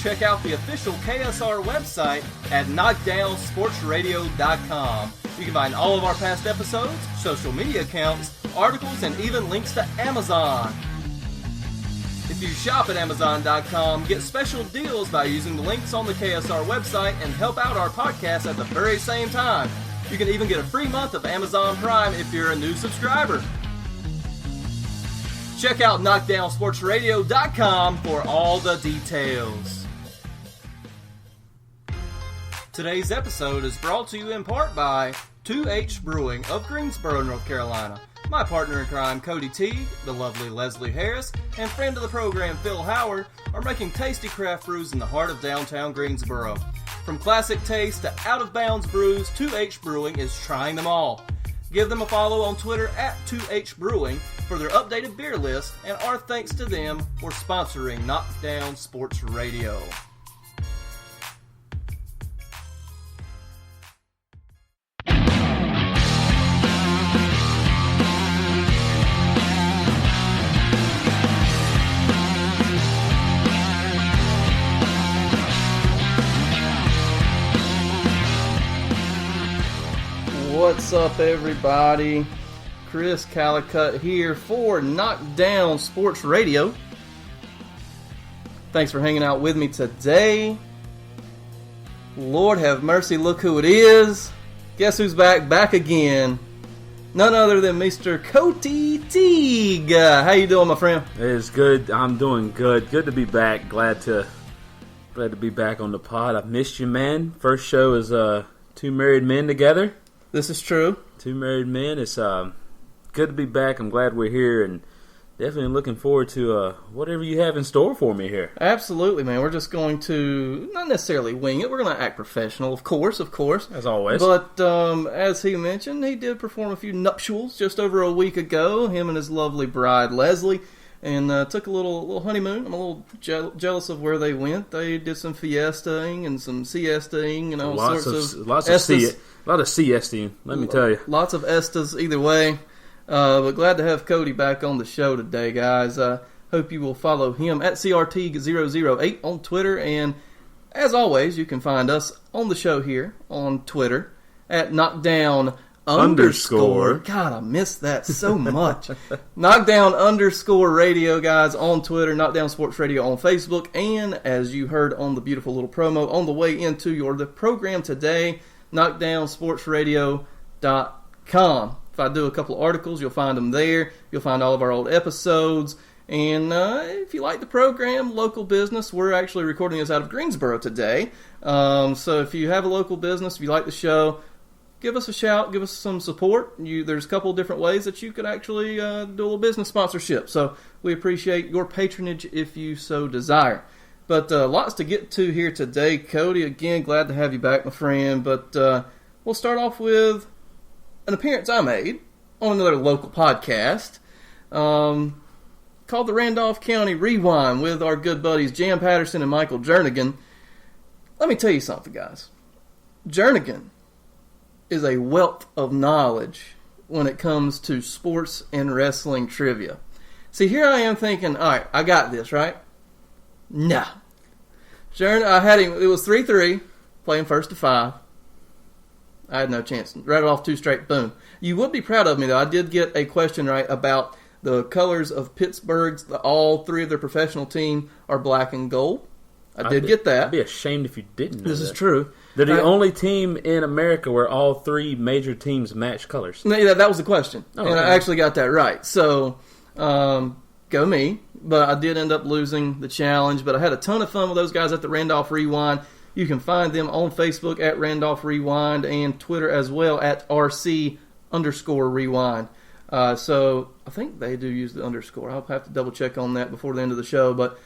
check out the official KSR website at knockdownsportsradio.com. You can find all of our past episodes, social media accounts, articles, and even links to Amazon. If you shop at Amazon.com, get special deals by using the links on the KSR website and help out our podcast at the very same time. You can even get a free month of Amazon Prime if you're a new subscriber. Check out knockdownsportsradio.com for all the details. Today's episode is brought to you in part by 2H Brewing of Greensboro, North Carolina. My partner in crime, Cody Teague, the lovely Leslie Harris, and friend of the program, Phil Howard, are making tasty craft brews in the heart of downtown Greensboro. From classic taste to out-of-bounds brews, 2H Brewing is trying them all. Give them a follow on Twitter at 2H Brewing for their updated beer list, and our thanks to them for sponsoring Knockdown Sports Radio. What's up, everybody? Chris Callicutt here for Knockdown Sports Radio. Thanks for hanging out with me today. Lord have mercy, look who it is. Guess who's back? Back again. None other than Mr. Cody Teague. How you doing, my friend? It's good. I'm doing good. Good to be back. Glad to be back on the pod. I've missed you, man. First show is two married men together. This is true. Two married men. It's good to be back. I'm glad we're here, and definitely looking forward to whatever you have in store for me here. Absolutely, man. We're just going to, not necessarily wing it. We're going to act professional, of course. As always. But as he mentioned, he did perform a few nuptials just over a week ago, him and his lovely bride, Leslie, and took a little honeymoon. I'm a little jealous of where they went. They did some fiestaing and some siestaing and all sorts of estas. A lot of siestaing, let me tell you. Lots of estas either way. But glad to have Cody back on the show today, guys. Hope you will follow him at CRT008 on Twitter. And as always, you can find us on the show here on Twitter at Knockdown_. God, I missed that so much. Knockdown_radio, guys, on Twitter. Knockdown Sports Radio on Facebook. And as you heard on the beautiful little promo on the way into the program today, knockdownsportsradio.com. If I do a couple of articles, you'll find them there. You'll find all of our old episodes. And if you like the program, local business, we're actually recording this out of Greensboro today. So if you have a local business, if you like the show, give us a shout, give us some support. There's a couple of different ways that you could actually do a little business sponsorship. So we appreciate your patronage if you so desire. But lots to get to here today. Cody, again, glad to have you back, my friend. But we'll start off with an appearance I made on another local podcast called the Randolph County Rewind with our good buddies Jan Patterson and Michael Jernigan. Let me tell you something, guys. Jernigan is a wealth of knowledge when it comes to sports and wrestling trivia. See, here I am thinking, all right, I got this, right? No. I had him, it was 3-3, playing first to 5. I had no chance. Rattled off 2 straight, boom. You would be proud of me, though. I did get a question right about the colors of Pittsburgh's. All 3 of their professional team are black and gold. I did get that. I'd be ashamed if you didn't know This is true. They're the only team in America where all 3 major teams match colors. Yeah, that was the question. Oh, and okay. I actually got that right. So, go me. But I did end up losing the challenge. But I had a ton of fun with those guys at the Randolph Rewind. You can find them on Facebook at Randolph Rewind and Twitter as well at RC_Rewind. So I think they do use the underscore. I'll have to double check on that before the end of the show. But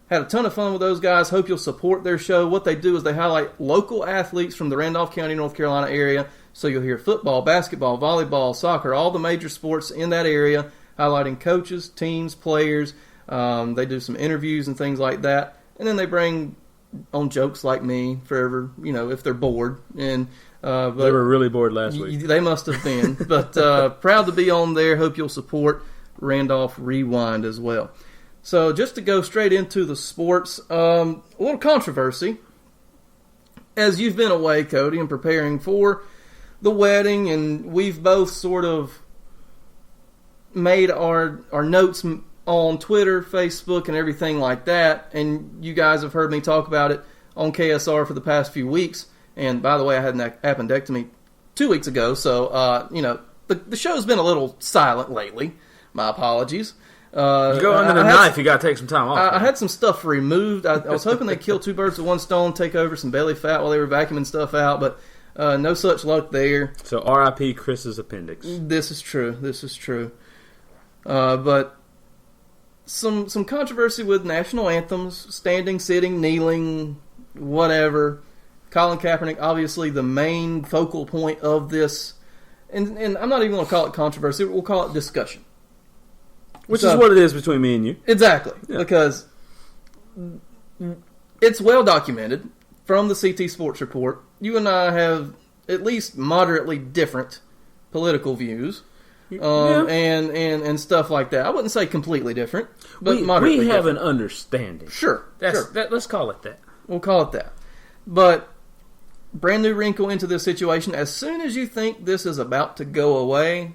had a ton of fun with those guys. Hope you'll support their show. What they do is they highlight local athletes from the Randolph County, North Carolina area. So you'll hear football, basketball, volleyball, soccer, all the major sports in that area, highlighting coaches, teams, players. They do some interviews and things like that. And then they bring on jokes like me forever, if they're bored. And but they were really bored last week. They must have been. But proud to be on there. Hope you'll support Randolph Rewind as well. So just to go straight into the sports, a little controversy. As you've been away, Cody, and preparing for the wedding, and we've both sort of made our notes on Twitter, Facebook, and everything like that, and you guys have heard me talk about it on KSR for the past few weeks. And by the way, I had an appendectomy 2 weeks ago, so the show's been a little silent lately. My apologies. You go under the knife, you got to take some time off. I had some stuff removed. I was hoping they'd kill two birds with one stone, take over some belly fat while they were vacuuming stuff out, but no such luck there. So R.I.P. Chris's appendix. This is true. But some controversy with national anthems, standing, sitting, kneeling, whatever. Colin Kaepernick, obviously the main focal point of this, and I'm not even going to call it controversy. We'll call it discussion. Which is what it is between me and you. Exactly. Yeah. Because it's well documented from the CT Sports Report. You and I have at least moderately different political views and stuff like that. I wouldn't say completely different, but moderately we have different. An understanding. Sure. Let's call it that. We'll call it that. But brand new wrinkle into this situation. As soon as you think this is about to go away,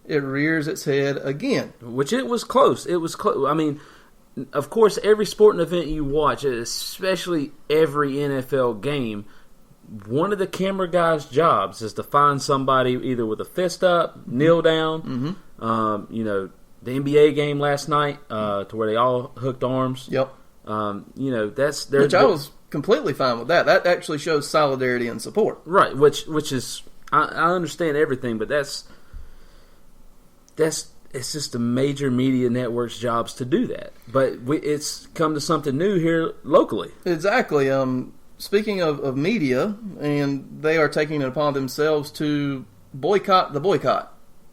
it rears its head again. Which it was close. It was close. I mean, of course, every sporting event you watch, especially every NFL game, one of the camera guys' jobs is to find somebody either with a fist up, kneel down. Mm-hmm. The NBA game last night, to where they all hooked arms. Yep. That's which I was completely fine with that. That actually shows solidarity and support. Right. Which is I understand everything, but it's just the major media networks' jobs to do that. But it's come to something new here locally. Exactly. Speaking of media, and they are taking it upon themselves to boycott the boycott,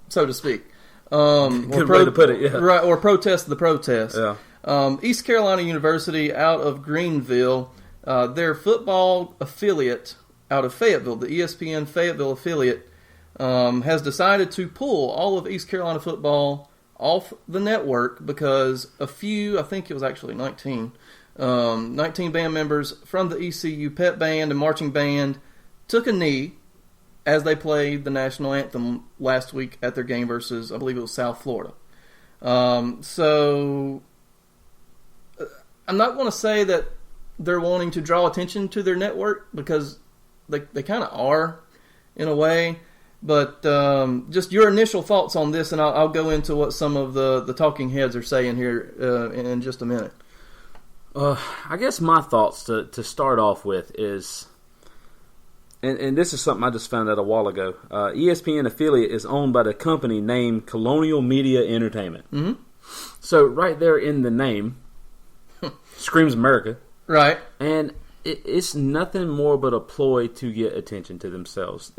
so to speak. Good way to put it, yeah. Right, or protest the protest. Yeah. East Carolina University out of Greenville, their football affiliate out of Fayetteville, the ESPN Fayetteville affiliate, has decided to pull all of East Carolina football off the network because I think it was actually 19 band members from the ECU pep band and marching band took a knee as they played the national anthem last week at their game versus, I believe it was South Florida. So I'm not going to say that they're wanting to draw attention to their network because they kind of are in a way. But just your initial thoughts on this, and I'll go into what some of the talking heads are saying here in just a minute. I guess my thoughts to start off with is, and this is something I just found out a while ago, ESPN affiliate is owned by the company named Colonial Media Entertainment. Mm-hmm. So right there in the name, screams America. Right. And it's nothing more but a ploy to get attention to themselves.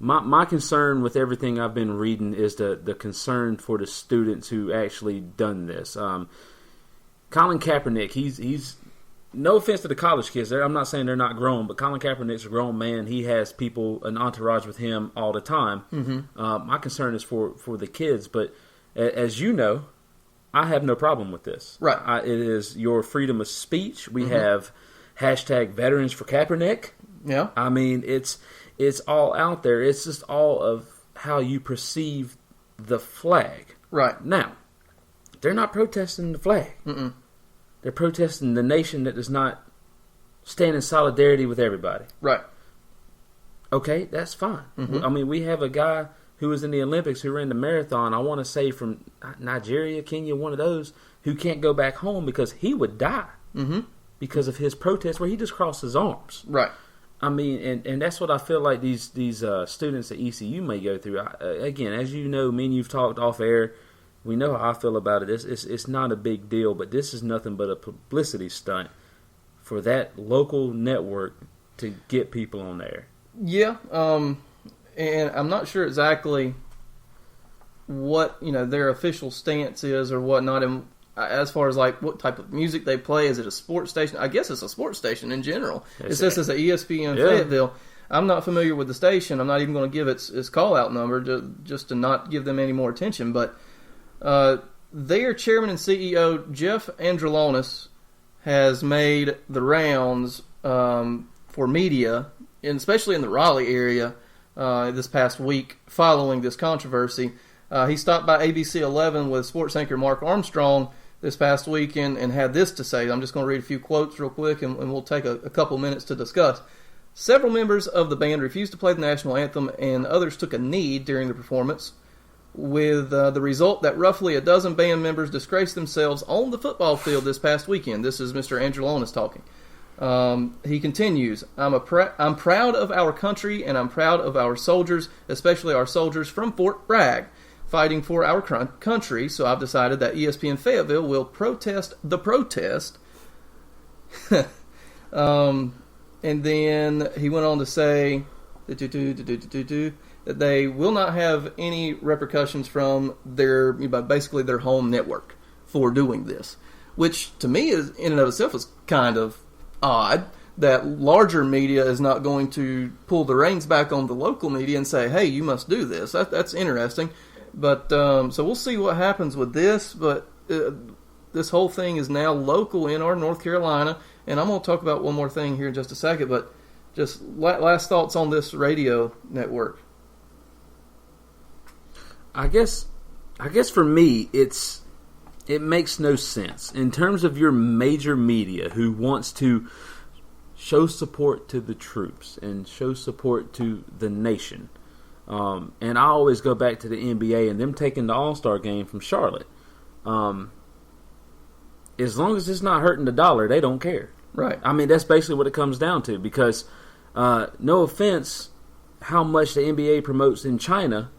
My concern with everything I've been reading is the concern for the students who actually done this. Colin Kaepernick, he's no offense to the college kids there. I'm not saying they're not grown, but Colin Kaepernick's a grown man. He has people, an entourage with him all the time. Mm-hmm. My concern is for the kids, but as you know, I have no problem with this. Right. It is your freedom of speech. We mm-hmm. have hashtag Veterans for Kaepernick. Yeah. I mean, it's all out there. It's just all of how you perceive the flag. Right. Now, they're not protesting the flag. Mm-mm. They're protesting the nation that does not stand in solidarity with everybody. Right. Okay, that's fine. Mm-hmm. I mean, we have a guy who was in the Olympics who ran the marathon, I want to say from Nigeria, Kenya, one of those, who can't go back home because he would die mm-hmm. because of his protest where he just crossed his arms. Right. I mean, and that's what I feel like these students at ECU may go through. Again, as you know, me and you've talked off air, we know how I feel about it. It's not a big deal, but this is nothing but a publicity stunt for that local network to get people on there. Yeah, and I'm not sure exactly what their official stance is or whatnot, and as far as like what type of music they play. Is it a sports station? I guess it's a sports station in general. It says it's an ESPN Fayetteville. I'm not familiar with the station. I'm not even going to give its call out number just to not give them any more attention. But their chairman and CEO, Jeff Andrulonis, has made the rounds for media, and especially in the Raleigh area, this past week following this controversy. He stopped by ABC 11 with sports anchor Mark Armstrong this past week and had this to say. I'm just going to read a few quotes real quick, and we'll take a couple minutes to discuss. Several members of the band refused to play the national anthem, and others took a knee during the performance, with the result that roughly a dozen band members disgraced themselves on the football field this past weekend. This is Mr. Andrulonis talking. He continues, I'm proud of our country, and I'm proud of our soldiers, especially our soldiers from Fort Bragg, fighting for our country, so I've decided that ESPN Fayetteville will protest the protest. And then he went on to say that they will not have any repercussions from basically their home network for doing this, which to me is in and of itself is kind of odd that larger media is not going to pull the reins back on the local media and say, hey, you must do this. That's interesting. But so we'll see what happens with this, but this whole thing is now local in our North Carolina. And I'm going to talk about one more thing here in just a second, but just last thoughts on this radio network. I guess for me, it makes no sense in terms of your major media who wants to show support to the troops and show support to the nation. And I always go back to the NBA and them taking the All-Star game from Charlotte. As long as it's not hurting the dollar, they don't care. Right. I mean, that's basically what it comes down to. Because, no offense, how much the NBA promotes in China,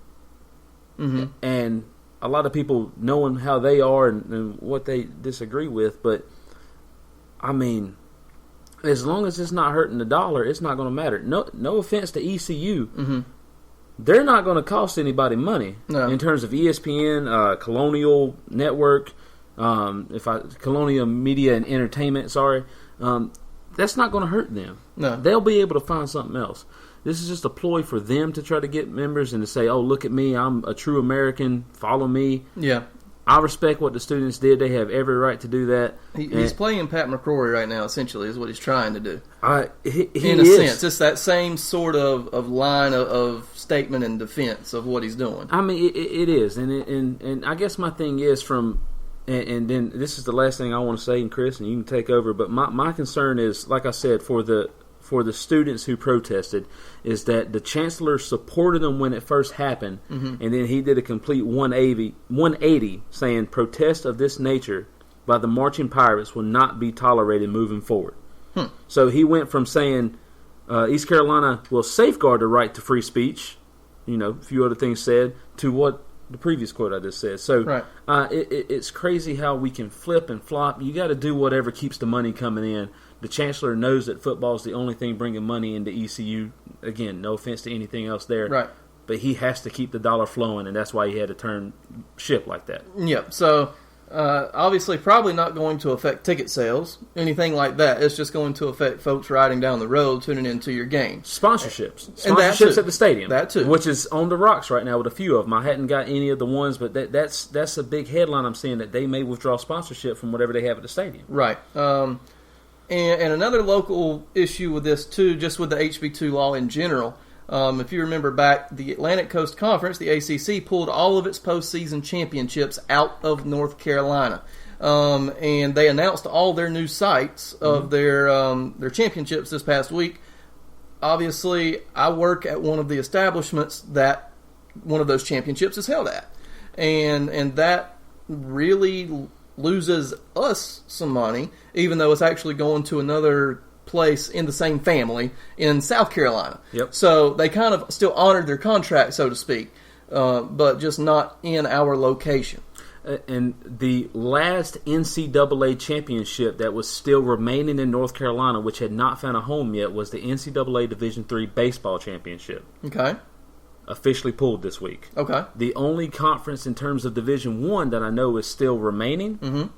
and a lot of people knowing how they are and what they disagree with. But, I mean, as long as it's not hurting the dollar, it's not going to matter. No offense to ECU. They're not going to cost anybody money in terms of ESPN, Colonial Network, Colonial Media and Entertainment, that's not going to hurt them. No. They'll be able to find something else. This is just a ploy for them to try to get members and to say, oh, look at me, I'm a true American, follow me. Yeah. I respect what the students did. They have every right to do that. He's playing Pat McCrory right now, essentially, is what he's trying to do. He in a sense. It's that same sort of line of statement and defense of what he's doing. I mean, it is. And I guess my thing is and then this is the last thing I want to say, and Chris, and you can take over, but my concern is, like I said, for the students who protested, is that the chancellor supported them when it first happened, and then he did a complete 180 saying protests of this nature by the marching pirates will not be tolerated moving forward. So he went from saying East Carolina will safeguard the right to free speech, a few other things said, to what the previous quote I just said. So right. It's crazy how we can flip and flop. You got to do whatever keeps the money coming in. The chancellor knows that football is the only thing bringing money into ECU. Again, no offense to anything else there. Right. But he has to keep the dollar flowing, and that's why he had to turn ship like that. Yep. So, obviously, probably not going to affect ticket sales, anything like that. It's just going to affect folks riding down the road, tuning into your game. Sponsorships Sponsorships at the stadium. That too. Which is on the rocks right now with a few of them. I hadn't got any of the ones, but that's a big headline I'm seeing, that they may withdraw sponsorship from whatever they have at the stadium. Right. And another local issue with this, too, just with the HB2 law in general, if you remember back, the Atlantic Coast Conference, the ACC, pulled all of its postseason championships out of North Carolina. And they announced all their new sites of their championships this past week. Obviously, I work at one of the establishments that one of those championships is held at. And that really loses us some money, even though it's actually going to another place in the same family in South Carolina. Yep. So they kind of still honored their contract, so to speak, but just not in our location. And the last NCAA championship that was still remaining in North Carolina, which had not found a home yet, was the NCAA Division III baseball championship. Okay. Officially pulled this week. Okay. The only conference in terms of Division I that I know is still remaining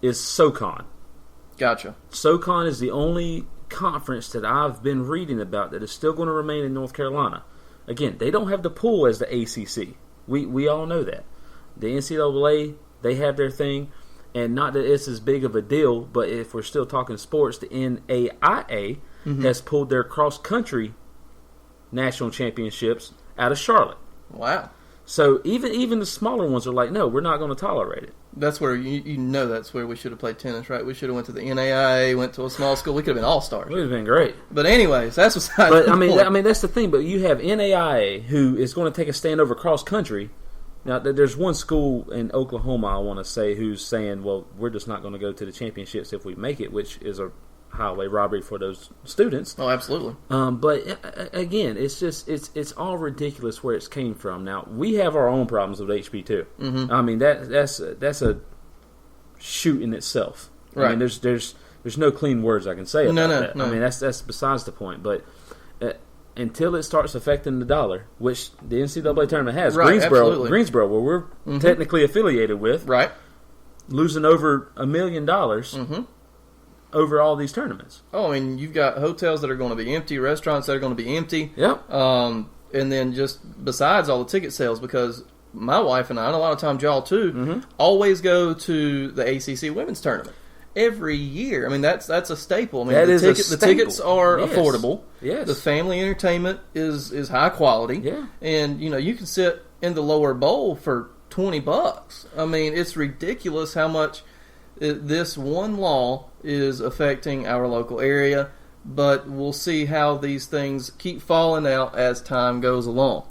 is SoCon. Gotcha. SoCon is the only conference that I've been reading about that is still going to remain in North Carolina. Again, they don't have the pool as the ACC. We all know that. The NCAA They have their thing. And not that it's as big of a deal, but if we're still talking sports, the NAIA has pulled their cross-country national championships out of Charlotte. Wow. So even the smaller ones are like, no, we're not going to tolerate it. That's where that's where we should have played tennis, right? We should have went to the NAIA, went to a small school. We could have been all-stars. It would have been great. But anyways, that's beside the point. I mean, that's the thing. But you have NAIA who is going to take a stand over cross-country. Now, there's one school in Oklahoma, I want to say, who's saying, well, we're just not going to go to the championships if we make it, which is a highway robbery for those students. Oh, absolutely. But, again, it's just, it's all ridiculous where it came from. Now, we have our own problems with HB2. Mm-hmm. I mean, that's a shoot in itself. Right. I mean, there's no clean words I can say about that. No. I mean, that's besides the point. But until it starts affecting the dollar, which the NCAA tournament has, right, Greensboro, where we're technically affiliated with, right, losing over $1 million over all these tournaments. Oh, I mean, you've got hotels that are going to be empty, restaurants that are going to be empty. Yep. And then just besides all the ticket sales, because my wife and I, and a lot of times y'all too, always go to the ACC women's tournament. Every year. I mean, that's a staple. I mean, the tickets are affordable. Yes. The family entertainment is high quality. Yeah. And, you can sit in the lower bowl for $20. I mean, it's ridiculous how much this one law is affecting our local area, but we'll see how these things keep falling out as time goes along.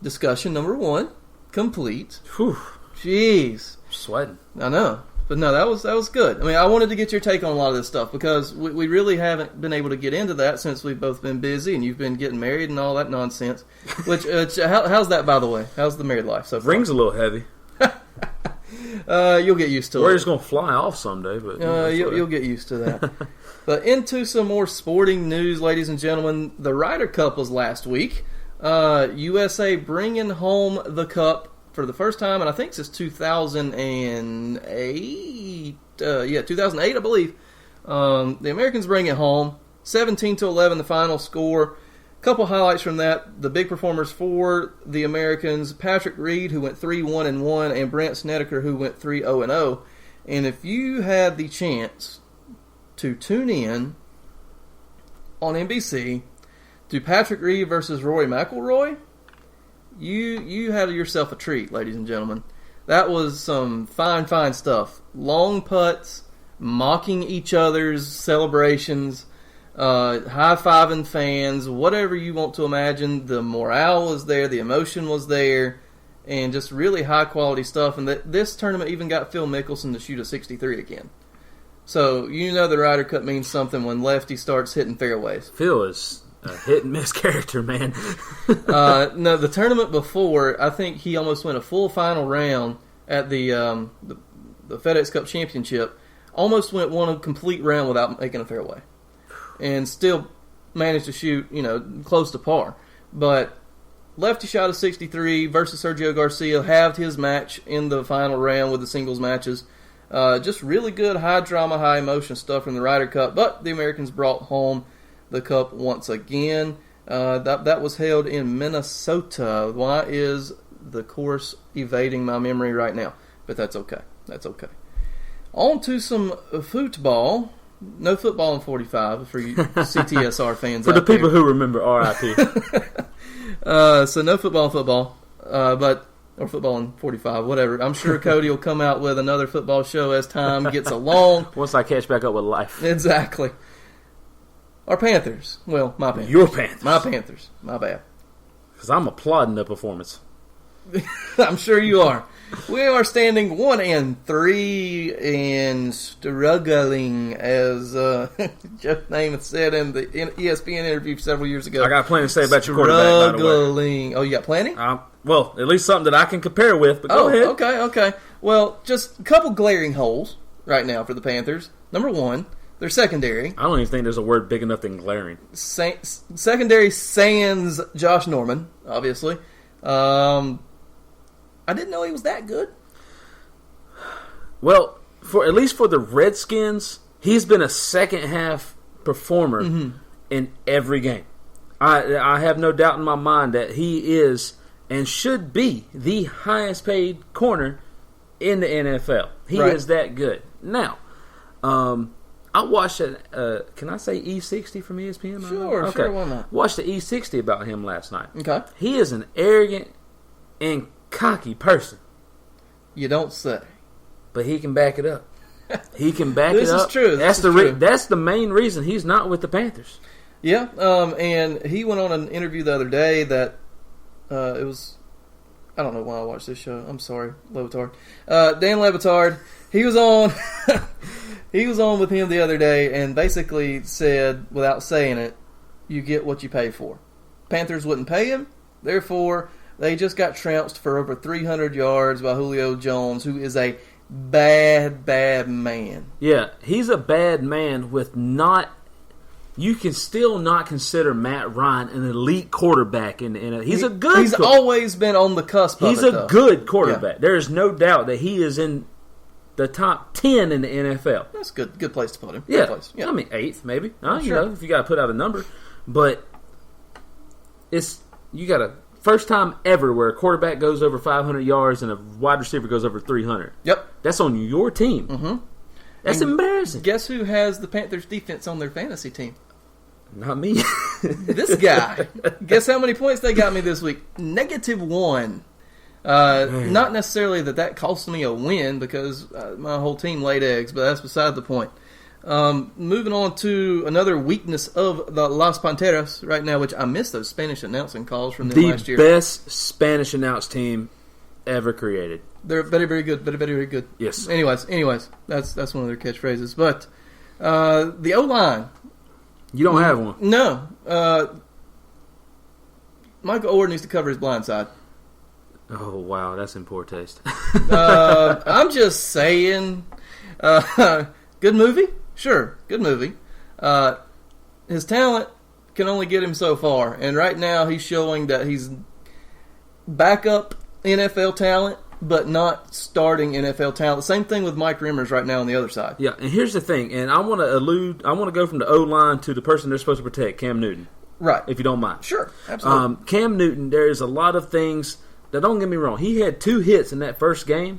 Discussion number 1 complete. Whew. Jeez. Sweating. I know. But no, that was good. I mean, I wanted to get your take on a lot of this stuff because we really haven't been able to get into that since we've both been busy and you've been getting married and all that nonsense. Which how's that, by the way? How's the married life so far? Ring's a little heavy. You'll get used to it. We're just going to fly off someday, but you'll get used to that. But into some more sporting news, ladies and gentlemen. The Ryder Cup was last week. USA bringing home the cup for the first time, and I think since 2008. 2008, I believe. The Americans bring it home. 17-11, the final score. Couple highlights from that. The big performers for the Americans: Patrick Reed, who went 3-1-1, and Brent Snedeker, who went 3-0-0. And if you had the chance to tune in on NBC to Patrick Reed versus Rory McIlroy, you had yourself a treat, ladies and gentlemen. That was some fine stuff. Long putts, mocking each other's celebrations, high-fiving fans, whatever you want to imagine. The morale was there, the emotion was there, and just really high-quality stuff. And this tournament even got Phil Mickelson to shoot a 63 again. So the Ryder Cup means something when Lefty starts hitting fairways. Phil is a hit-and-miss character, man. No, the tournament before, I think he almost went a full final round at the FedEx Cup Championship. Almost went one complete round without making a fairway. And still managed to shoot, close to par. But Lefty shot a 63 versus Sergio Garcia, halved his match in the final round with the singles matches. Just really good high-drama, high-emotion stuff from the Ryder Cup. But the Americans brought home the cup once again. That was held in Minnesota. Why is the course evading my memory right now? But that's okay. On to some football. No football in 45 for you CTSR fans. For the people who remember RIP. So no football in football, or football in 45, whatever. I'm sure Cody will come out with another football show as time gets along. Once I catch back up with life. Exactly. Our Panthers. Well, my Panthers. Your Panthers. My Panthers. My bad. Because I'm applauding the performance. I'm sure you are. We are standing 1-3 and struggling, as Jeff Namath said in the ESPN interview several years ago. I got plenty to say about your quarterback, by the way. Struggling. Oh, you got plenty? Well, at least something that I can compare with, but go ahead. Okay. Well, just a couple glaring holes right now for the Panthers. Number one, their secondary. I don't even think there's a word big enough than glaring. Secondary sans Josh Norman, obviously. I didn't know he was that good. Well, at least for the Redskins, he's been a second-half performer in every game. I have no doubt in my mind that he is and should be the highest-paid corner in the NFL. He is that good. Now, I watched can I say E60 from ESPN? Sure, why not? Watched the E60 about him last night. Okay. He is an arrogant and cocky person. You don't say. But he can back it up. He can back it up. This is true. That's the main reason he's not with the Panthers. Yeah, and he went on an interview the other day that it was... I don't know why I watched this show. I'm sorry, Levitard. Dan Levitard, he was on... he was on with him the other day and basically said, without saying it, you get what you pay for. Panthers wouldn't pay him, therefore they just got trounced for over 300 yards by Julio Jones, who is a bad, bad man. Yeah, he's a bad man with not... You can still not consider Matt Ryan an elite quarterback in the NFL. He's a good. He's always been on the cusp. He's a good quarterback. Yeah. There is no doubt that he is in the top 10 in the NFL. That's a good place to put him. Yeah, good place. I mean 8th maybe. Sure. You know, if you got to put out a number, but you got a first time ever where a quarterback goes over 500 yards and a wide receiver goes over 300. Yep, that's on your team. Mm-hmm. That's embarrassing. Guess who has the Panthers defense on their fantasy team? Not me. This guy. Guess how many points they got me this week? -1. Not necessarily that cost me a win because my whole team laid eggs, but that's beside the point. Moving on to another weakness of the Las Panteras right now, which I miss those Spanish announcing calls from them last year. The best Spanish announced team ever created. They're very, very good. Very, very good. Yes. Anyways, that's one of their catchphrases. But the O-line. You don't have one. No. Michael Orr needs to cover his blind side. Oh, wow. That's in poor taste. I'm just saying. Good movie? Sure. Good movie. His talent can only get him so far. And right now he's showing that he's backup NFL talent, but not starting NFL talent. Same thing with Mike Remmers right now on the other side. Yeah, and here's the thing, and I want to go from the O-line to the person they're supposed to protect, Cam Newton. Right. If you don't mind. Sure, absolutely. Cam Newton, there is a lot of things that, don't get me wrong, he had 2 hits in that first game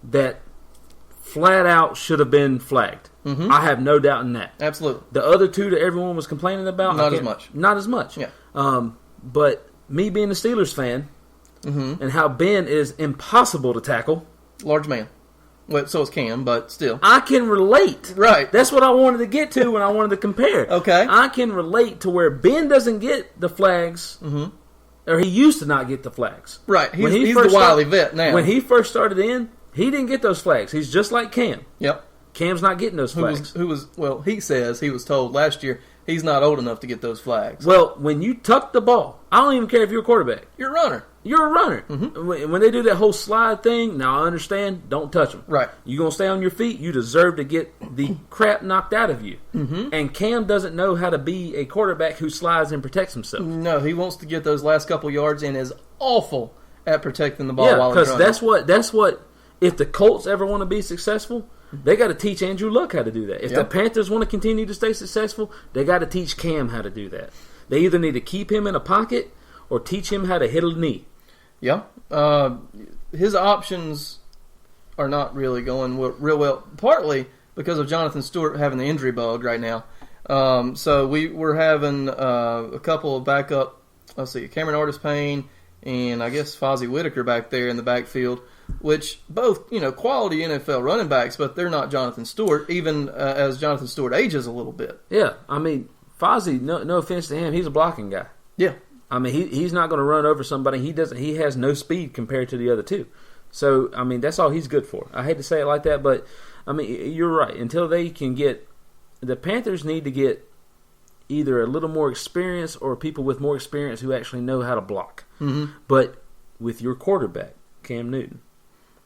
that flat out should have been flagged. Mm-hmm. I have no doubt in that. Absolutely. The other 2 that everyone was complaining about, not as much. Not as much. Yeah. But me being a Steelers fan, mm-hmm. and how Ben is impossible to tackle. Large man. Well, so is Cam, but still. I can relate. Right. That's what I wanted to get to when I wanted to compare. Okay. I can relate to where Ben doesn't get the flags, mm-hmm. or he used to not get the flags. He's the wily vet now. When he first started in, he didn't get those flags. He's just like Cam. Yep. Cam's not getting those flags. He says he was told last year he's not old enough to get those flags. Well, when you tuck the ball, I don't even care if you're a quarterback. You're a runner. You're a runner. Mm-hmm. When they do that whole slide thing, now I understand, don't touch them. Right. You're going to stay on your feet, you deserve to get the crap knocked out of you. Mm-hmm. And Cam doesn't know how to be a quarterback who slides and protects himself. No, he wants to get those last couple yards and is awful at protecting the ball while he's running. because that's what, if the Colts ever want to be successful, they got to teach Andrew Luck how to do that. If the Panthers want to continue to stay successful, they got to teach Cam how to do that. They either need to keep him in a pocket or teach him how to hit a knee. Yeah. His options are not really going real well, partly because of Jonathan Stewart having the injury bug right now. So we're having a couple of backup, Cameron Artis-Payne and I guess Fozzie Whitaker back there in the backfield, which both, quality NFL running backs, but they're not Jonathan Stewart, even as Jonathan Stewart ages a little bit. Yeah, I mean, Fozzie, no offense to him, he's a blocking guy. Yeah. I mean, he's not going to run over somebody. He has no speed compared to the other 2. So, I mean, that's all he's good for. I hate to say it like that, but, I mean, you're right. Until they can the Panthers need to get either a little more experience or people with more experience who actually know how to block. Mm-hmm. But with your quarterback, Cam Newton,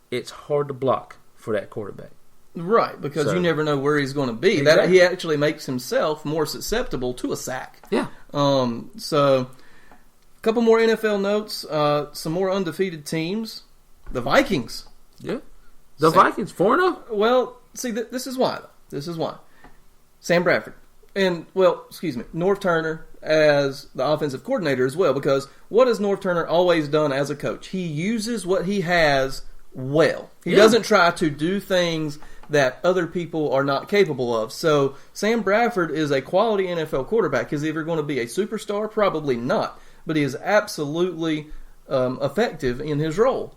it's hard to block for that quarterback. Right, because you never know where he's going to be. Exactly. That he actually makes himself more susceptible to a sack. Yeah. So, a couple more NFL notes. Some more undefeated teams. The Vikings. Yeah. The Vikings, 4-0? Well, see, this is why. Sam Bradford. And, Norv Turner as the offensive coordinator as well, because what has Norv Turner always done as a coach? He uses what he has well. He doesn't try to do things that other people are not capable of. So Sam Bradford is a quality NFL quarterback. Is he ever going to be a superstar? Probably not. But he is absolutely effective in his role.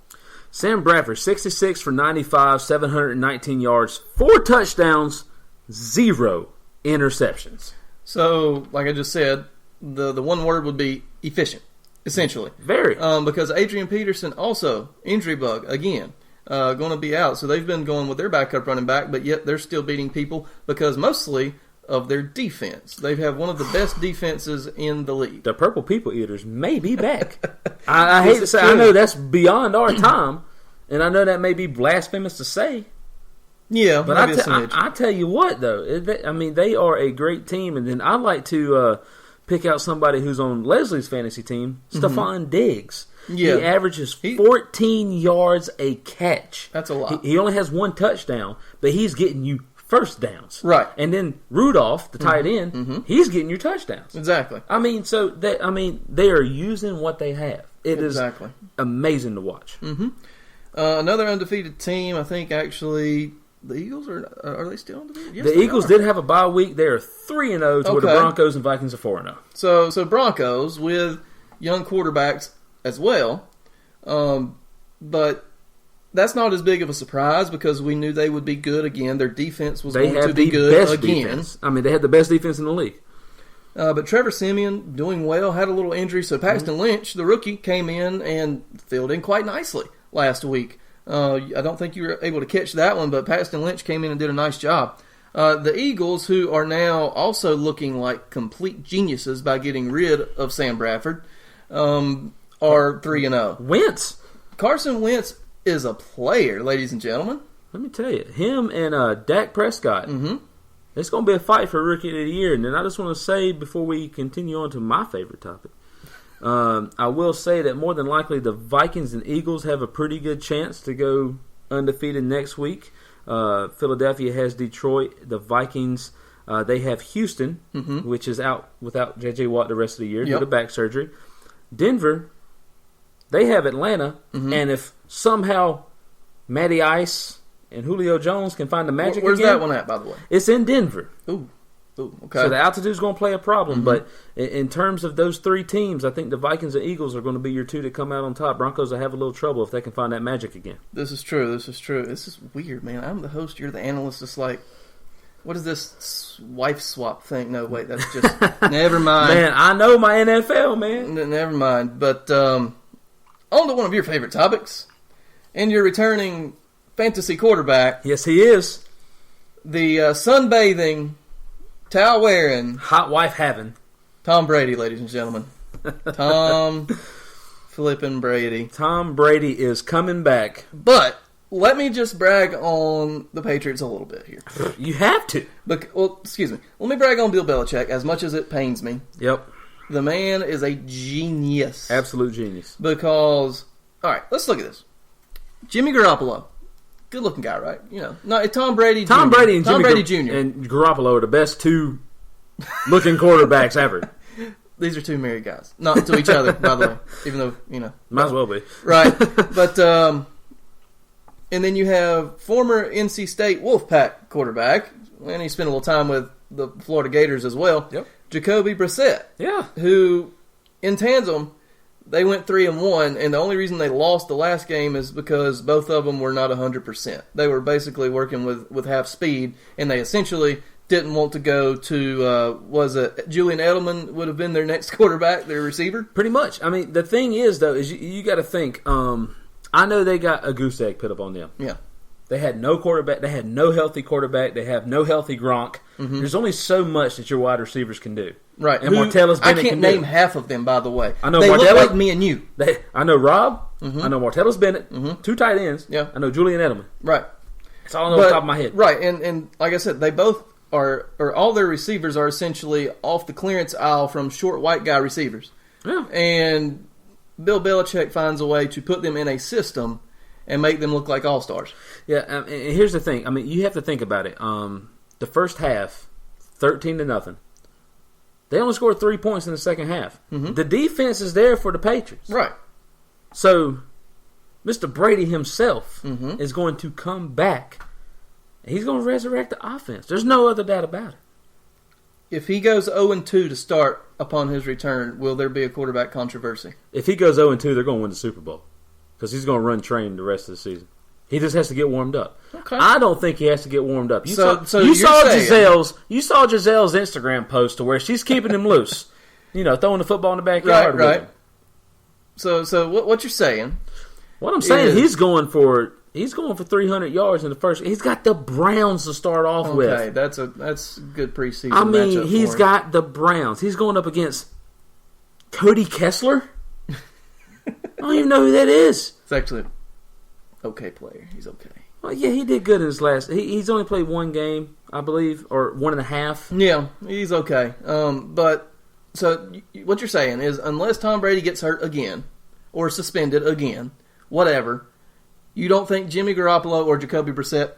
Sam Bradford, 66 for 95, 719 yards, 4 touchdowns, 0 interceptions. So, like I just said, the one word would be efficient, essentially. Very. Because Adrian Peterson also, injury bug, again, going to be out. So they've been going with their backup running back, but yet they're still beating people because mostly of their defense. They have one of the best defenses in the league. The Purple People Eaters may be back. I hate to say, I know that's beyond our time, and I know that may be blasphemous to say. Yeah, but I tell you what, though, they are a great team, and then I like to pick out somebody who's on Leslie's fantasy team, Stephon Diggs. Yeah. He averages 14 yards a catch. That's a lot. He only has 1 touchdown, but he's getting you first downs. Right. And then Rudolph, the tight end, he's getting your touchdowns. Exactly. They are using what they have. It is amazing to watch. Mm-hmm. Another undefeated team, I think, actually, the Eagles, are they still undefeated? Yes, the Eagles did have a bye week. They are 3-0 to where the Broncos and Vikings are 4-0. So Broncos with young quarterbacks as well, but that's not as big of a surprise because we knew they would be good again. Their defense was going to be good again. Defense. They had the best defense in the league. But Trevor Siemian doing well, had a little injury, so Paxton Lynch, the rookie, came in and filled in quite nicely last week. I don't think you were able to catch that one, but Paxton Lynch came in and did a nice job. The Eagles, who are now also looking like complete geniuses by getting rid of Sam Bradford, are 3-0. Wentz. Carson Wentz is a player, ladies and gentlemen. Let me tell you, him and Dak Prescott, it's going to be a fight for Rookie of the Year. And then I just want to say, before we continue on to my favorite topic, I will say that more than likely the Vikings and Eagles have a pretty good chance to go undefeated next week. Philadelphia has Detroit. The Vikings, they have Houston, which is out without J.J. Watt the rest of the year due to back surgery. Denver, they have Atlanta. And if somehow Matty Ice and Julio Jones can find the magic Where's again, that one at, by the way? It's in Denver. Ooh, okay. So the altitude is going to play a problem. But in terms of those 3 teams, I think the Vikings and Eagles are going to be your 2 to come out on top. Broncos will have a little trouble if they can find that magic again. This is true. This is weird, man. I'm the host. You're the analyst. It's like, what is this wife swap thing? No, wait, that's just never mind. Man, I know my NFL, man. Never mind. But on to one of your favorite topics, and your returning fantasy quarterback. Yes, he is. The sunbathing, towel wearing, hot wife having Tom Brady, ladies and gentlemen. Tom flippin' Brady. Tom Brady is coming back. But let me just brag on the Patriots a little bit here. You have to. Excuse me. Let me brag on Bill Belichick, as much as it pains me. Yep. The man is a genius. Absolute genius. Because, all right, let's look at this. Jimmy Garoppolo. Good looking guy, right? Tom Brady Jr. Tom Brady and Tom Brady Jr. and Garoppolo are the best 2 looking quarterbacks ever. These are 2 married guys. Not to each other, by the way. Even though, Might as well be. Right. But, and then you have former NC State Wolfpack quarterback, and he spent a little time with the Florida Gators as well. Yep. Jacoby Brissett. Yeah. Who, in tandem, they went 3-1, and the only reason they lost the last game is because both of them were not 100%. They were basically working with half speed, and they essentially didn't want to go to, Julian Edelman would have been their next quarterback, their receiver? Pretty much. The thing is, though, is you got to think, I know they got a goose egg put up on them. Yeah. They had no quarterback. They had no healthy quarterback. They have no healthy Gronk. There's only so much that your wide receivers can do. Right. And Martellus Bennett I can't name half of them, by the way. I know they Martellus, look like me and you. I know Rob. I know Martellus Bennett. 2 tight ends. Yeah. I know Julian Edelman. Right. That's all I know off the top of my head. Right. And like I said, they both are, or all their receivers are essentially off the clearance aisle from short white guy receivers. Yeah. And Bill Belichick finds a way to put them in a system and make them look like all-stars. Yeah, and here's the thing. You have to think about it. The first half, 13-0. They only scored 3 points in the second half. The defense is there for the Patriots. Right. So, Mr. Brady himself is going to come back. He's going to resurrect the offense. There's no other doubt about it. If he goes 0-2 to start upon his return, will there be a quarterback controversy? If he goes 0-2, they're going to win the Super Bowl because he's going to run train the rest of the season. He just has to get warmed up. Okay. I don't think he has to get warmed up. You So saw you're Giselle's Instagram post to where she's keeping him loose. Throwing the football in the backyard. Right. So what you're saying? What I'm saying, he's going for 300 yards in the first. He's got the Browns to start off with. Okay, that's a good preseason. I mean, matchup he's for him. got the Browns. He's going up against Cody Kessler. I don't even know who that is. It's actually an okay player. He's okay. Well, yeah, he did good in his last. He's only played one game, I believe, or 1.5. Yeah, he's okay. But so what you're saying is, unless Tom Brady gets hurt again or suspended again, whatever, you don't think Jimmy Garoppolo or Jacoby Brissett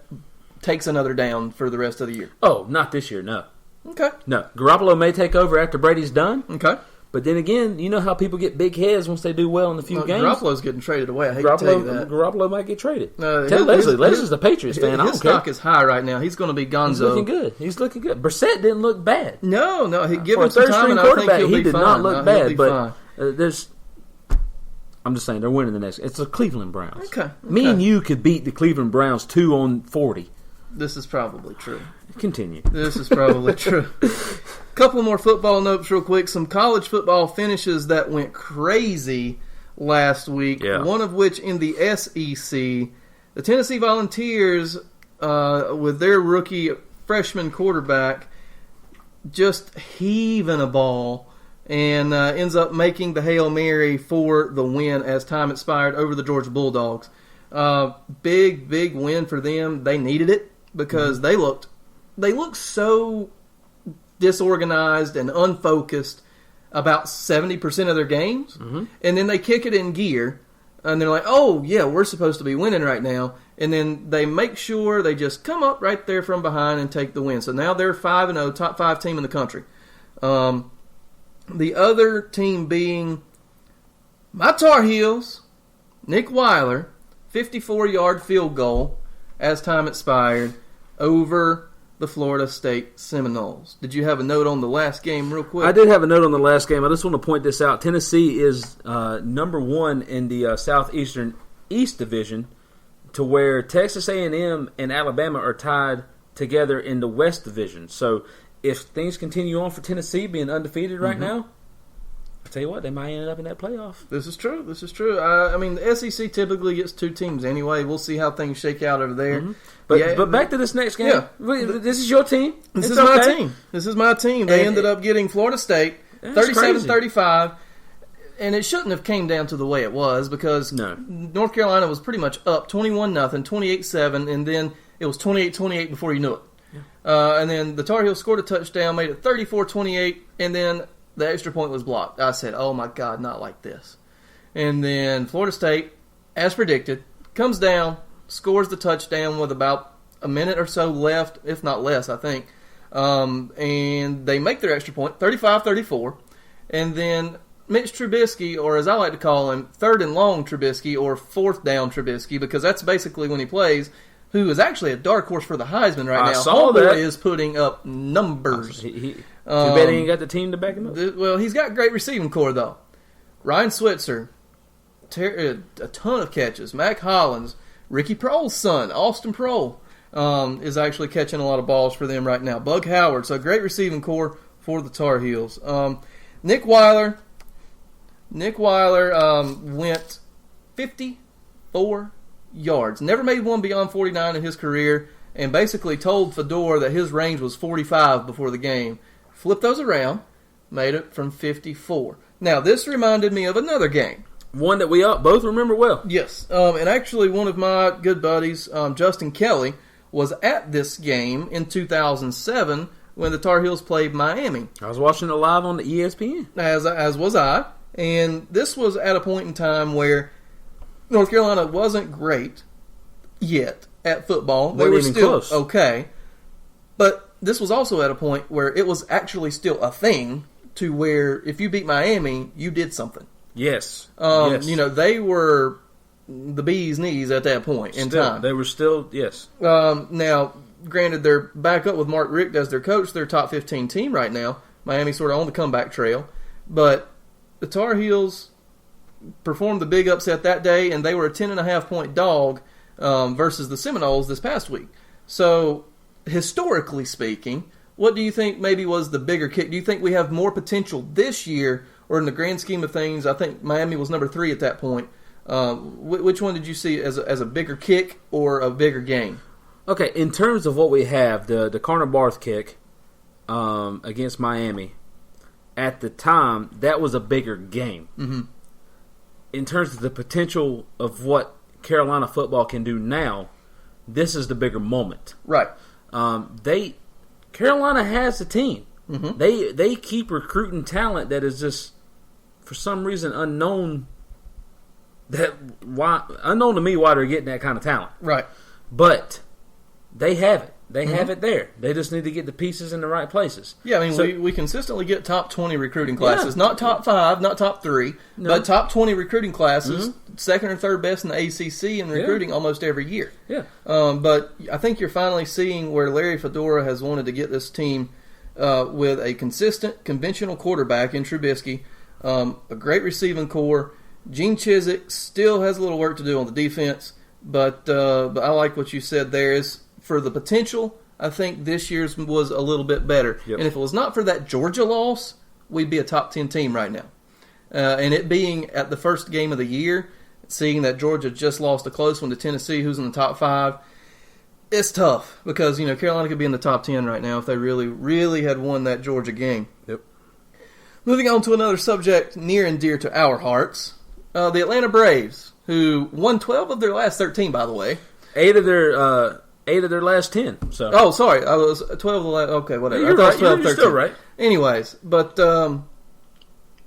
takes another down for the rest of the year? Oh, not this year, no. Okay. No. Garoppolo may take over after Brady's done. Okay. But then again, you know how people get big heads once they do well in a few games? Garoppolo's getting traded away. I hate to tell you that. Garoppolo might get traded. Tell Leslie. Leslie's a Patriots fan. I don't His care. stock is high right now. He's going to be gonzo. He's looking good. Brissett didn't look bad. No. Give For a him some time, third-string and I think quarterback, he'll he be did fine. not look bad. He'll be But fine. I'm just saying, they're winning the next. It's the Cleveland Browns. Okay. Me and you could beat the Cleveland Browns 2-40. This is probably true. Continue. This is probably true. Couple more football notes real quick. Some college football finishes that went crazy last week. Yeah. One of which in the SEC. The Tennessee Volunteers, with their rookie freshman quarterback, just heaving a ball and ends up making the Hail Mary for the win as time expired over the Georgia Bulldogs. Big win for them. They needed it because they looked so disorganized and unfocused about 70% of their games. And then they kick it in gear and they're like, oh yeah, we're supposed to be winning right now. And then they make sure they just come up right there from behind and take the win. So now they're 5-0, top 5 team in the country. The other team being my Tar Heels, Nick Weiler, 54-yard field goal as time expired over the Florida State Seminoles. Did you have a note on the last game real quick? I did have a note on the last game. I just want to point this out. Tennessee is number 1 in the Southeastern East Division, to where Texas A&M and Alabama are tied together in the West Division. So if things continue on for Tennessee being undefeated right now, I tell you what, they might end up in that playoff. This is true. I mean, the SEC typically gets 2 teams anyway. We'll see how things shake out over there. But back to this next game. Yeah. This is your team. This is my team. They ended up getting Florida State 37-35. And it shouldn't have came down to the way it was because North Carolina was pretty much up 21-0, 28-7, and then it was 28-28 before you knew it. And then the Tar Heels scored a touchdown, made it 34-28, and then the extra point was blocked. I said, oh my God, not like this. And then Florida State, as predicted, comes down, scores the touchdown with about a minute or so left, if not less, I think. And they make their extra point, 35-34. And then Mitch Trubisky, or as I like to call him, 3rd and long Trubisky, or 4th down Trubisky, because that's basically when he plays, who is actually a dark horse for the Heisman right now. I saw that. Is putting up numbers. Too bad he ain't got the team to back him up. Well, he's got great receiving core, though. Ryan Switzer, a ton of catches. Mac Hollins, Ricky Proehl's son, Austin Proehl, is actually catching a lot of balls for them right now. Bug Howard, so great receiving core for the Tar Heels. Nick Weiler went 54 yards. Never made one beyond 49 in his career, and basically told Fedor that his range was 45 before the game. Flipped those around, made it from 54. Now, this reminded me of another game. One that we both remember well. Yes, and actually one of my good buddies, Justin Kelly, was at this game in 2007 when the Tar Heels played Miami. I was watching it live on the ESPN. As was I. And this was at a point in time where North Carolina wasn't great yet at football. They were still close. Okay. But this was also at a point where it was actually still a thing to where if you beat Miami, you did something. Yes. Yes. You know, they were the bee's knees at that point in time. They were still, yes. Now, granted, they're back up with Mark Richt as their coach. They're a top 15 team right now. Miami sort of on the comeback trail. But the Tar Heels performed the big upset that day, and they were a 10.5-point dog versus the Seminoles this past week. So, historically speaking, what do you think maybe was the bigger kick? Do you think we have more potential this year, or in the grand scheme of things, I think Miami was number 3 at that point. Which one did you see as a bigger kick or a bigger game? Okay, in terms of what we have, the Connor Barth kick against Miami, at the time, that was a bigger game. Mm-hmm. In terms of the potential of what Carolina football can do now, this is the bigger moment. Right. Carolina has a team. Mm-hmm. They keep recruiting talent that is just, for some reason, unknown to me why they're getting that kind of talent. Right. But they have it. They have it there. They just need to get the pieces in the right places. Yeah, I mean, we consistently get top 20 recruiting classes. Yeah. Not top 5, not top 3, but top 20 recruiting classes, second or third best in the ACC in recruiting almost every year. Yeah. But I think you're finally seeing where Larry Fedora has wanted to get this team with a consistent, conventional quarterback in Trubisky, a great receiving core. Gene Chizik still has a little work to do on the defense, but I like what you said there is for the potential. I think this year's was a little bit better. Yep. And if it was not for that Georgia loss, we'd be a top 10 team right now. And it being at the first game of the year, seeing that Georgia just lost a close one to Tennessee, who's in the top 5, it's tough because, Carolina could be in the top 10 right now if they really, really had won that Georgia game. Yep. Moving on to another subject near and dear to our hearts, the Atlanta Braves, who won 12 of their last 13, by the way. 8 of their last 10. So. Oh, sorry. I was 12 of the last... Okay, whatever. You're right. 12, you're still right. Anyways, but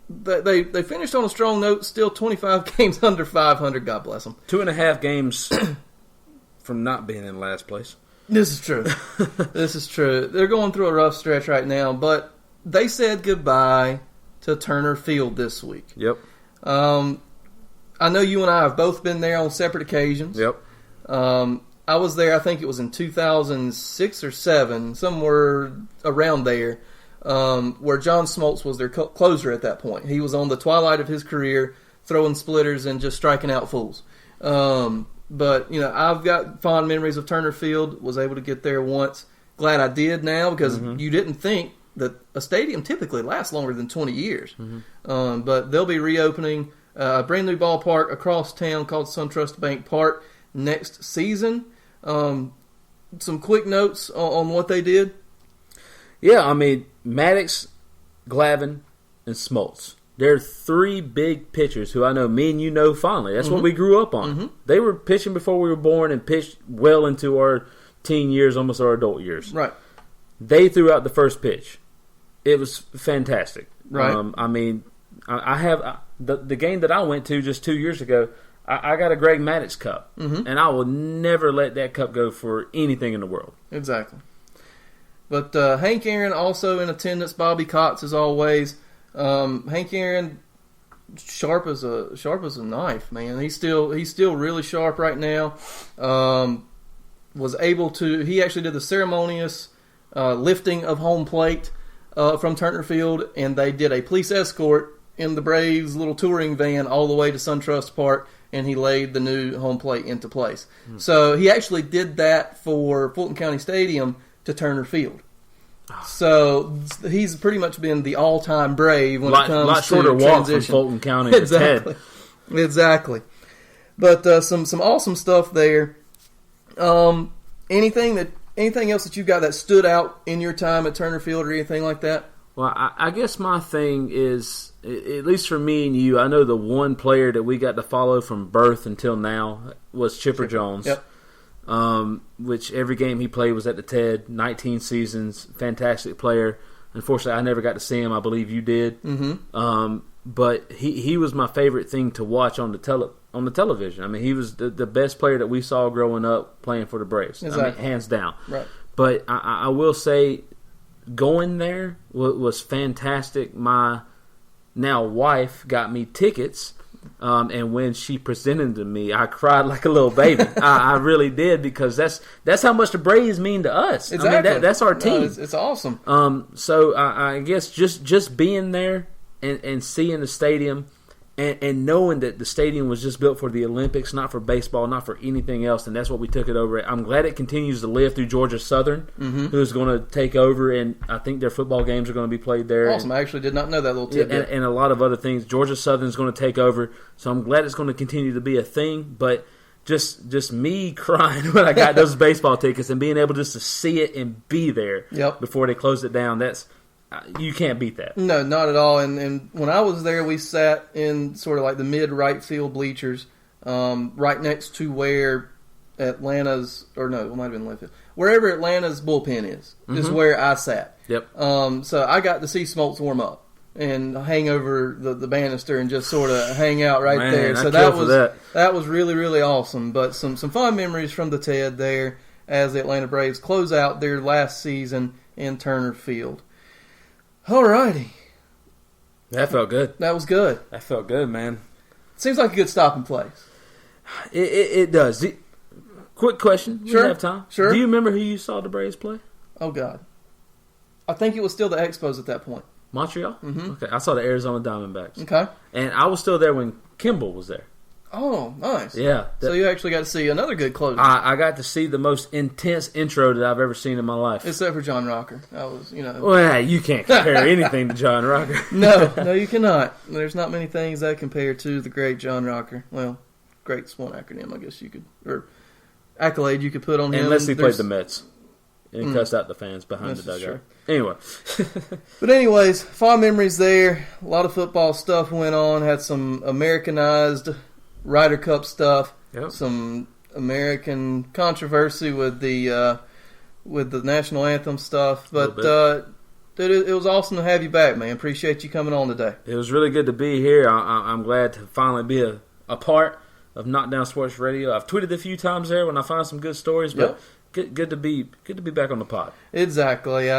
they finished on a strong note, still 25 games under 500. God bless them. 2.5 games from not being in last place. This is true. This is true. They're going through a rough stretch right now, but they said goodbye to Turner Field this week. Yep. I know you and I have both been there on separate occasions. Yep. I was there, I think it was in 2006 or 7, somewhere around there, where John Smoltz was their closer at that point. He was on the twilight of his career, throwing splitters and just striking out fools. But, I've got fond memories of Turner Field, was able to get there once. Glad I did now because you didn't think that a stadium typically lasts longer than 20 years. Mm-hmm. But they'll be reopening a brand new ballpark across town called SunTrust Bank Park next season. Some quick notes on what they did. Yeah, I mean, Maddox, Glavin, and Smoltz. They're 3 big pitchers who I know me and you know fondly. That's what we grew up on. Mm-hmm. They were pitching before we were born and pitched well into our teen years, almost our adult years. Right. They threw out the first pitch. It was fantastic. Right. I mean, I have the game that I went to just 2 years ago. I got a Greg Maddox cup, and I will never let that cup go for anything in the world. Exactly. But Hank Aaron also in attendance. Bobby Cox as always. Hank Aaron, sharp as a knife, man. He's still really sharp right now. Was able to. He actually did the ceremonious lifting of home plate from Turner Field, and they did a police escort in the Braves' little touring van all the way to SunTrust Park, and he laid the new home plate into place. So he actually did that for Fulton County Stadium to Turner Field. So he's pretty much been the all-time Brave when it comes to transition. Walk from Fulton County to Ted. Exactly. But some awesome stuff there. Anything else that you got that stood out in your time at Turner Field or anything like that? Well, I guess my thing is, at least for me and you, I know the one player that we got to follow from birth until now was Chipper Jones. Yep. Which every game he played was at the TED, 19 seasons, fantastic player. Unfortunately, I never got to see him. I believe you did. Mm-hmm. But he was my favorite thing to watch on the television. I mean, he was the best player that we saw growing up playing for the Braves. Exactly. I mean, hands down. Right. But I will say, going there was fantastic. My now wife got me tickets And when she presented to me, I cried like a little baby. I really did, because that's how much the Braves mean to us. Exactly. I mean, that's our team. No, it's awesome. So I guess just being there and seeing the stadium and knowing that the stadium was just built for the Olympics, not for baseball, not for anything else, and that's what we took it over. I'm glad it continues to live through Georgia Southern, who's going to take over, and I think their football games are going to be played there. Awesome. I actually did not know that little tidbit. And a lot of other things. Georgia Southern is going to take over, so I'm glad it's going to continue to be a thing, but just me crying when I got those baseball tickets and being able just to see it and be there before they closed it down, you can't beat that. No, not at all. And when I was there, we sat in sort of like the mid-right field bleachers, right next to where Atlanta's, or no, it might have been left field, wherever Atlanta's bullpen is where I sat. Yep. So I got to see Smoltz warm up and hang over the banister and just sort of hang out right there. So that was really, really awesome. But some fun memories from the TED there as the Atlanta Braves close out their last season in Turner Field. Alrighty. That felt good. That was good. That felt good, man. Seems like a good stopping place. It does. Quick question. Sure. We have time. Sure. Do you remember who you saw the Braves play? Oh, God. I think it was still the Expos at that point. Montreal? Mm-hmm. Okay. I saw the Arizona Diamondbacks. Okay. And I was still there when Kimball was there. Oh, nice. Yeah. So you actually got to see another good closer. I got to see the most intense intro that I've ever seen in my life. Except for John Rocker. That was, Well, you can't compare anything to John Rocker. No, you cannot. There's not many things that compare to the great John Rocker. Well, great's one acronym, I guess you could, or accolade you could put on him. Unless he played the Mets and cussed out the fans behind the dugout. Anyway. But anyways, fond memories there. A lot of football stuff went on. Had some Americanized Ryder Cup stuff. Yep. Some American controversy with the national anthem stuff. But it was awesome to have you back, man. Appreciate you coming on today. It was really good to be here. I'm glad to finally be a part of Knockdown Sports Radio. I've tweeted a few times there when I find some good stories, but good to be back on the pod. Exactly.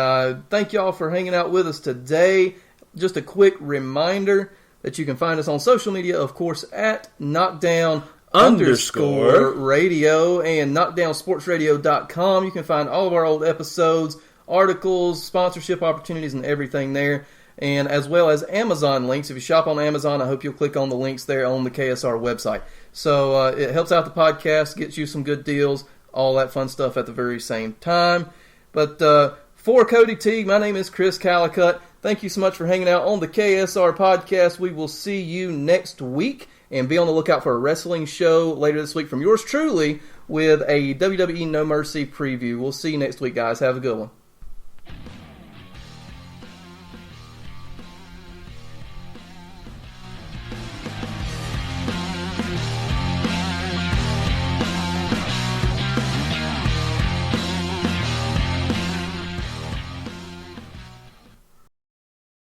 Thank y'all for hanging out with us today. Just a quick reminder that you can find us on social media, of course, at Knockdown_radio and knockdownsportsradio.com. You can find all of our old episodes, articles, sponsorship opportunities, and everything there. And as well as Amazon links. If you shop on Amazon, I hope you'll click on the links there on the KSR website. So it helps out the podcast, gets you some good deals, all that fun stuff at the very same time. But for Cody Teague, my name is Chris Callicutt. Thank you so much for hanging out on the KSR podcast. We will see you next week. And be on the lookout for a wrestling show later this week from yours truly with a WWE No Mercy preview. We'll see you next week, guys. Have a good one.